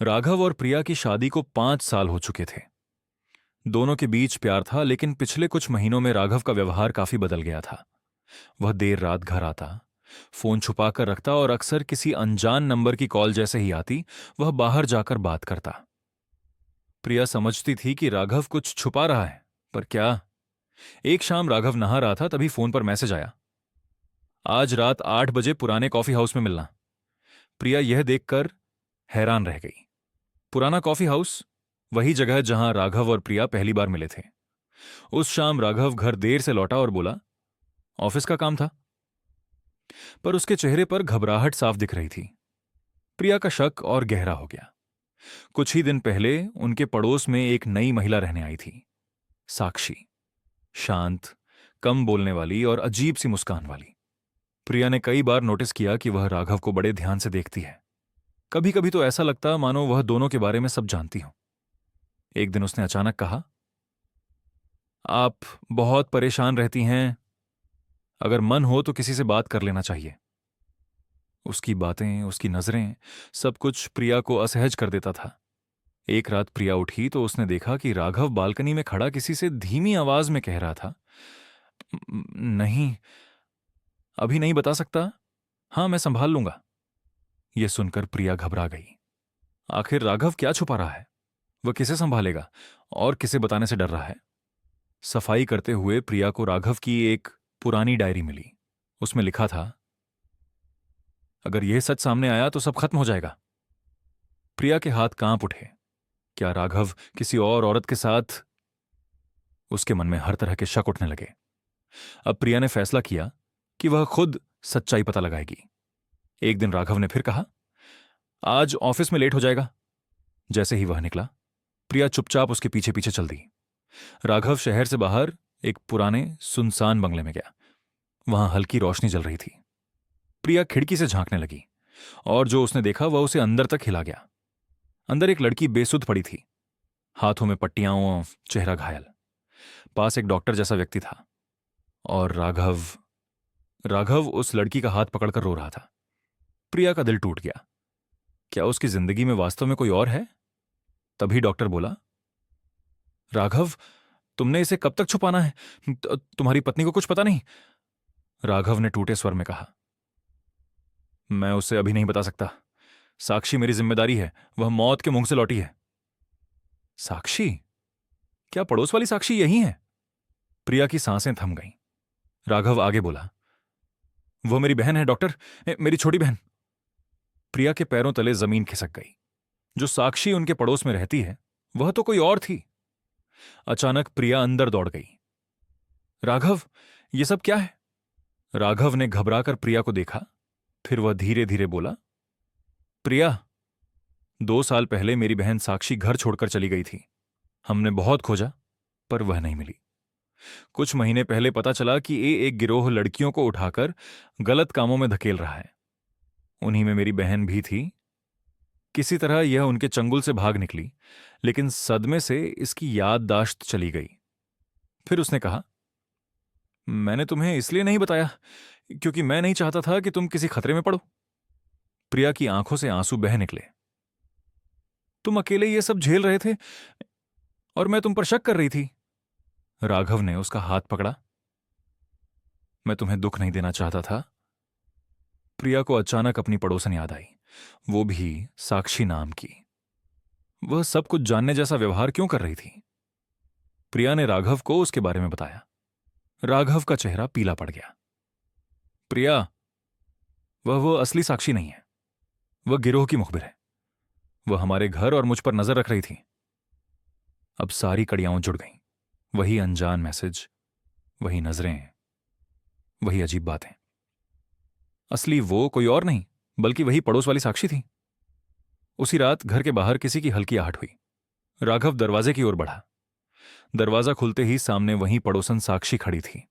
राघव और प्रिया की शादी को 5 साल हो चुके थे। दोनों के बीच प्यार था, लेकिन पिछले कुछ महीनों में राघव का व्यवहार काफी बदल गया था। वह देर रात घर आता, फोन छुपा कर रखता और अक्सर किसी अनजान नंबर की कॉल जैसे ही आती, वह बाहर जाकर बात करता। प्रिया समझती थी कि राघव कुछ छुपा रहा है, पर क्या। एक शाम राघव नहा रहा था, तभी फोन पर मैसेज आया, आज रात 8 बजे पुराने कॉफी हाउस में मिलना। प्रिया यह देखकर हैरान रह गई। पुराना कॉफी हाउस, वही जगह जहां राघव और प्रिया पहली बार मिले थे। उस शाम राघव घर देर से लौटा और बोला, ऑफिस का काम था। पर उसके चेहरे पर घबराहट साफ दिख रही थी। प्रिया का शक और गहरा हो गया। कुछ ही दिन पहले उनके पड़ोस में एक नई महिला रहने आई थी, साक्षी। शांत, कम बोलने वाली और अजीब सी मुस्कान वाली। प्रिया ने कई बार नोटिस किया कि वह राघव को बड़े ध्यान से देखती है। कभी कभी तो ऐसा लगता मानो वह दोनों के बारे में सब जानती हो। एक दिन उसने अचानक कहा, आप बहुत परेशान रहती हैं, अगर मन हो तो किसी से बात कर लेना चाहिए। उसकी बातें, उसकी नजरें, सब कुछ प्रिया को असहज कर देता था। एक रात प्रिया उठी तो उसने देखा कि राघव बालकनी में खड़ा किसी से धीमी आवाज में कह रहा था, नहीं, अभी नहीं बता सकता, हां मैं संभाल लूंगा। यह सुनकर प्रिया घबरा गई। आखिर राघव क्या छुपा रहा है? वह किसे संभालेगा और किसे बताने से डर रहा है? सफाई करते हुए प्रिया को राघव की एक पुरानी डायरी मिली। उसमें लिखा था, अगर यह सच सामने आया तो सब खत्म हो जाएगा। प्रिया के हाथ कांप उठे। क्या राघव किसी और औरत के साथ? उसके मन में हर तरह के शक उठने लगे। अब प्रिया ने फैसला किया कि वह खुद सच्चाई पता लगाएगी। एक दिन राघव ने फिर कहा, आज ऑफिस में लेट हो जाएगा। जैसे ही वह निकला, प्रिया चुपचाप उसके पीछे पीछे चल दी। राघव शहर से बाहर एक पुराने सुनसान बंगले में गया। वहां हल्की रोशनी जल रही थी। प्रिया खिड़की से झांकने लगी और जो उसने देखा वह उसे अंदर तक हिला गया। अंदर एक लड़की बेसुध पड़ी थी, हाथों में पट्टियां और चेहरा घायल। पास एक डॉक्टर जैसा व्यक्ति था और राघव राघव उस लड़की का हाथ पकड़कर रो रहा था। प्रिया का दिल टूट गया। क्या उसकी जिंदगी में वास्तव में कोई और है? तभी डॉक्टर बोला, राघव, तुमने इसे कब तक छुपाना है? तुम्हारी पत्नी को कुछ पता नहीं? राघव ने टूटे स्वर में कहा, मैं उसे अभी नहीं बता सकता। साक्षी मेरी जिम्मेदारी है, वह मौत के मुंह से लौटी है। साक्षी? क्या पड़ोस वाली साक्षी यही है? प्रिया की सांसें थम गईं। राघव आगे बोला, वो मेरी बहन है डॉक्टर, मेरी छोटी बहन। प्रिया के पैरों तले जमीन खिसक गई। जो साक्षी उनके पड़ोस में रहती है, वह तो कोई और थी। अचानक प्रिया अंदर दौड़ गई। राघव, ये सब क्या है? राघव ने घबराकर प्रिया को देखा। फिर वह धीरे धीरे बोला, प्रिया, 2 साल पहले मेरी बहन साक्षी घर छोड़कर चली गई थी। हमने बहुत खोजा, पर वह नहीं मिली। कुछ महीने पहले पता चला कि ये एक गिरोह लड़कियों को उठाकर गलत कामों में धकेल रहा है। उन्हीं में मेरी बहन भी थी। किसी तरह यह उनके चंगुल से भाग निकली, लेकिन सदमे से इसकी याददाश्त चली गई। फिर उसने कहा, मैंने तुम्हें इसलिए नहीं बताया क्योंकि मैं नहीं चाहता था कि तुम किसी खतरे में पड़ो। प्रिया की आंखों से आंसू बह निकले। तुम अकेले ये सब झेल रहे थे और मैं तुम पर शक कर रही थी। राघव ने उसका हाथ पकड़ा। मैं तुम्हें दुख नहीं देना चाहता था। प्रिया को अचानक अपनी पड़ोसन याद आई, वो भी साक्षी नाम की। वह सब कुछ जानने जैसा व्यवहार क्यों कर रही थी? प्रिया ने राघव को उसके बारे में बताया। राघव का चेहरा पीला पड़ गया। प्रिया, वो असली साक्षी नहीं है। वह गिरोह की मुखबिर है। वह हमारे घर और मुझ पर नजर रख रही थी। अब सारी कड़ियां जुड़ गईं। वही अनजान मैसेज, वही नजरें, वही अजीब बातें। असली वो कोई और नहीं, बल्कि वही पड़ोस वाली साक्षी थी। उसी रात घर के बाहर किसी की हल्की आहट हुई। राघव दरवाजे की ओर बढ़ा। दरवाजा खुलते ही सामने वहीं पड़ोसन साक्षी खड़ी थी।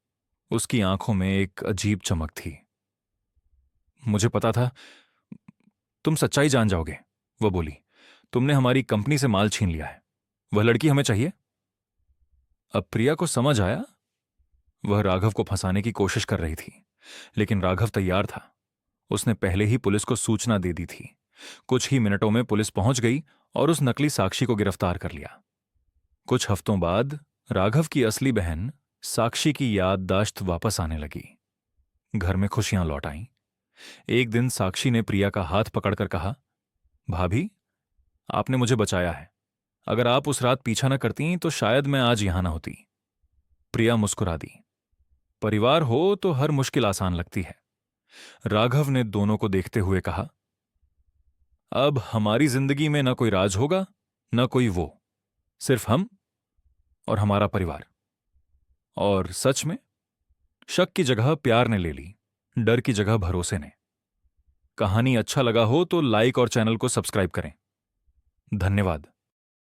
उसकी आंखों में एक अजीब चमक थी। मुझे पता था तुम सच्चाई जान जाओगे, वह बोली। तुमने हमारी कंपनी से माल छीन लिया है। वह लड़की हमें चाहिए। अब प्रिया को समझ आया, वह राघव को फंसाने की कोशिश कर रही थी, लेकिन राघव तैयार था। उसने पहले ही पुलिस को सूचना दे दी थी। कुछ ही मिनटों में पुलिस पहुंच गई और उस नकली साक्षी को गिरफ्तार कर लिया। कुछ हफ्तों बाद राघव की असली बहन साक्षी की याददाश्त वापस आने लगी। घर में खुशियां लौट आईं। एक दिन साक्षी ने प्रिया का हाथ पकड़कर कहा, भाभी, आपने मुझे बचाया है। अगर आप उस रात पीछा न करती तो शायद मैं आज यहां न होती। प्रिया मुस्कुरा दी। परिवार हो तो हर मुश्किल आसान लगती है। राघव ने दोनों को देखते हुए कहा, अब हमारी जिंदगी में न कोई राज होगा, न कोई वो, सिर्फ हम और हमारा परिवार। और सच में शक की जगह प्यार ने ले ली, डर की जगह भरोसे ने। कहानी अच्छा लगा हो तो लाइक और चैनल को सब्सक्राइब करें। धन्यवाद।